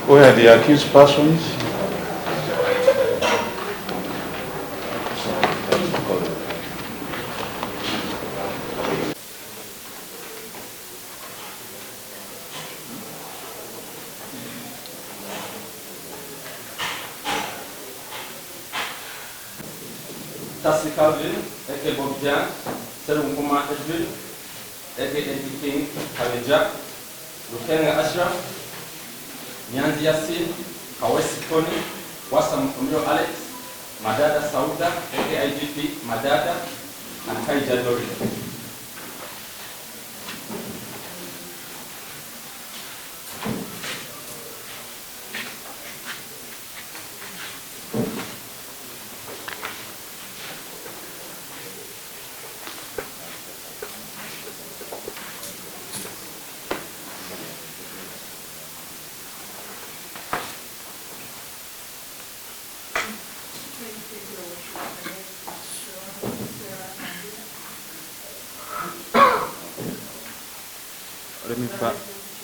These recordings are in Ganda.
Where are the accused persons? Tassikaville, aka Bobi, Serumkuma Edwin, aka King Kabeja, Lukenga Ashraf, Nyanzi Yasin, Kawesi Tony, Wasa Mufumbiro Alex, Madada Sauda, aka IGP Madada, and Kaija Lori.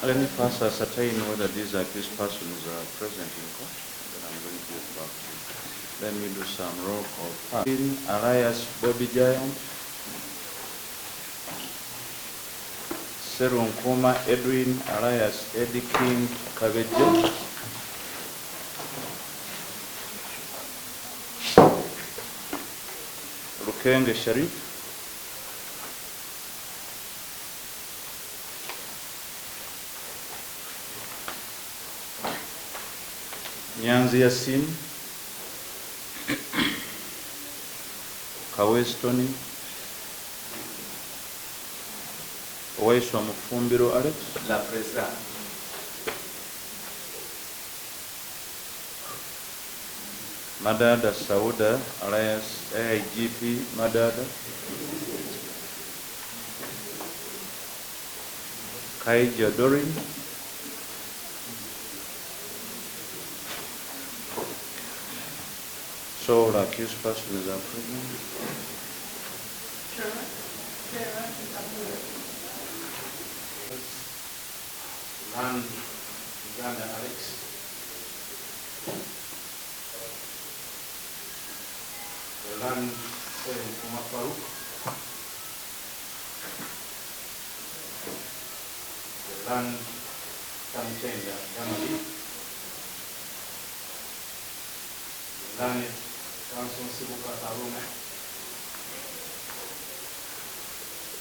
Let me first ascertain whether these accused persons are present in court. Then I'm going to get back to you. Let me do some roll call. Alias Bobi Giant, Serunkuma Edwin, alias Eddie King Kabeja, Rukenge Sharif, Nyanzi Yasin, Kawesi Tony, Waiswa Mufumbiro Alex. La Presa. Madada Sauda alias AIGP Madada. Kaija Dorin. So the accused persons are present. Land Uganda Alex. The land selling from Farouk. The land contender Jamali. The land council Sibuka Haruna.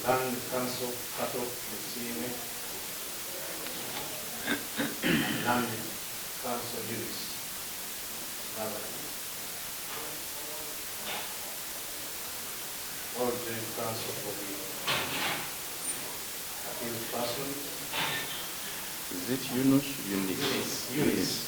Land council Kato Musime. Land council Lewis. All joint council for the accused person. Is it Yunus? Eunice.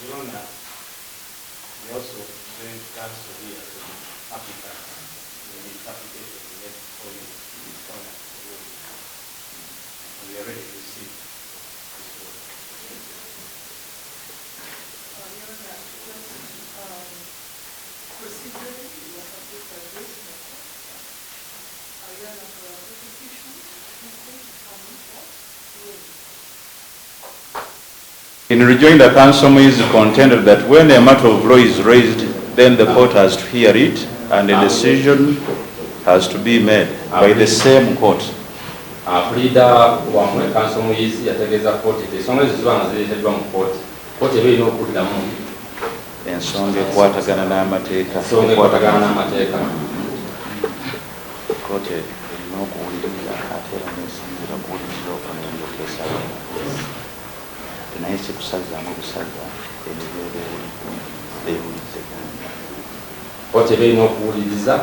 Your Honor, we also joint counsel here to the applicant in the application made for you this honor. We are ready to receive this word. Your Honor, procedurally, you are subject to this matter. Your Honor, for our prosecution, is going to come in what? In rejoinder, counsel is contended that when a matter of law is raised, then the court has to hear it and a decision has to be made by the same court. Pleader wamwe counsel muyizi yategeeza kooti ensonga eziziba nga zireeteddwa mu kooti kooti eba erina okuddamu ensonga ekwatagana n'amateeka kooti erina okuwuliriza ate era nesinzira kuwuliriza okunendoka esala naye kikusazaamu obusaza emibeera ewulirizeganya kooti eba erina okuwuliriza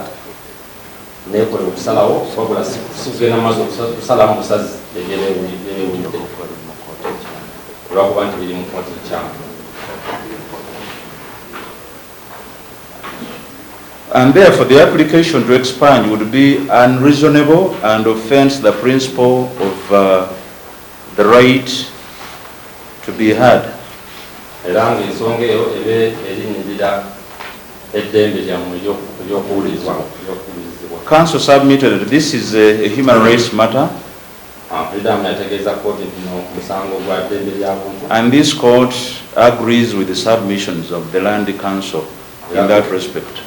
nekola okusalawo wabula sikugenda maaso okusalamu busazi ebyewulidde olwakuba nti biri mu kooti ekyamu. And therefore the application to expunged would be unreasonable and offends the principle of the right to be heard. Era ng'ensonga eyo ebe erinyirira eddembe lyammwe ery'okuwulizibwa. Counsel submitted that this is a human rights matter, and this court agrees with the submissions of the Land Council in that respect.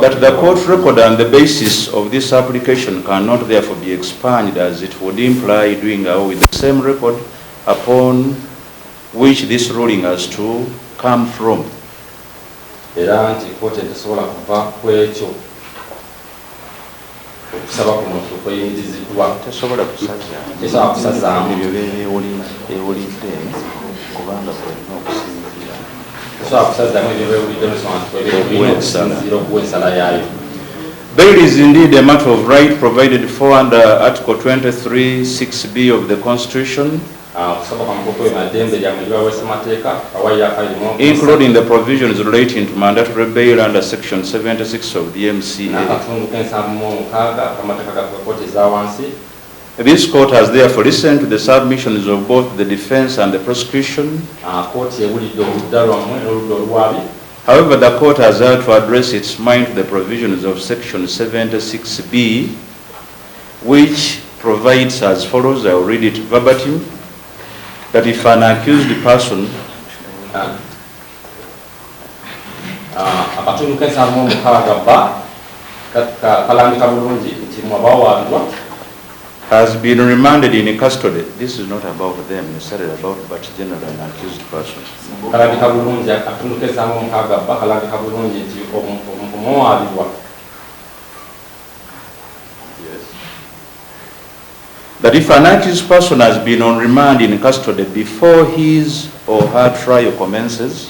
But the court record and the basis of this application cannot therefore be expunged, as it would imply doing away with the same record upon which this ruling has to come from. Era nti kooti tesobola kuva ku ekyo okusaba kuno okweyimiriziddwa tesobola kusazaamu ewulidde kubanga kwelina okusinzira tesobola kusazaamu ebyo beewulidde okusinziira okuwa ensala yaayo. Bail is indeed a matter of right provided for under Article 23(6)(b) of the Constitution, including the provisions relating to mandatory bail under Section 76 of the MCA. This court has therefore listened to the submissions of both the defense and the prosecution. However, the court has had to address its mind to the provisions of Section 76(b), which provides as follows. I will read it verbatim, that if an accused person has been remanded in custody. This is not about them necessarily, about but generally an accused person. Yes. That if an accused person has been on remand in custody before his or her trial commences,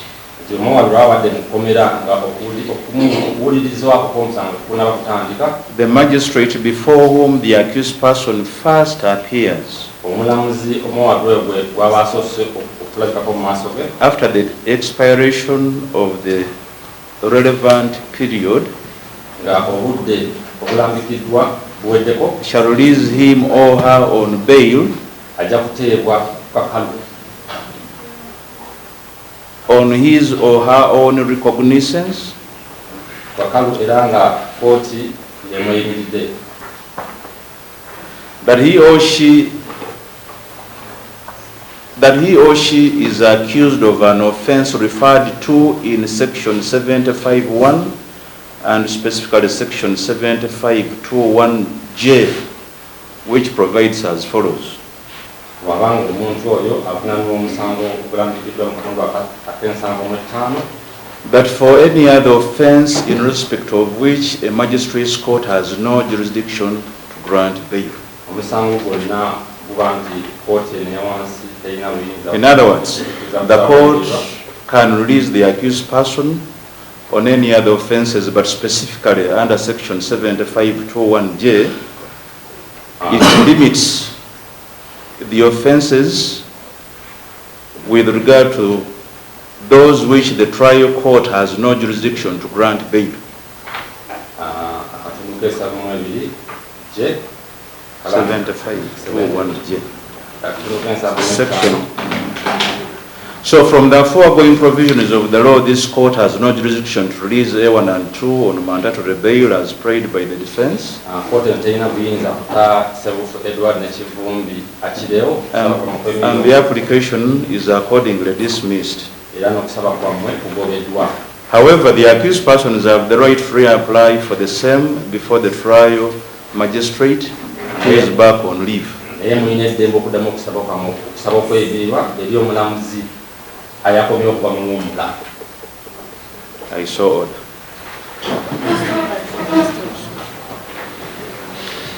the magistrate before whom the accused person first appears, after the expiration of the relevant period, shall release him or her on bail on his or her own recognizance, that he or she is accused of an offense referred to in section 75(1) and specifically section 75(2)(1)(j, which provides as follows. That for any other offense in respect of which a magistrate's court has no jurisdiction to grant bail. In other words, the court can release the accused person on any other offenses, but specifically under section 75(2)(1)(j, it limits the offenses with regard to those which the trial court has no jurisdiction to grant bail. 75(2)(1)(j section. So from the foregoing provisions of the law, this court has no jurisdiction to release A1 and 2 on mandatory bail as prayed by the defense. And the application is accordingly dismissed. However, the accused persons have the right to reapply for the same before the trial magistrate who is back on leave. I so order.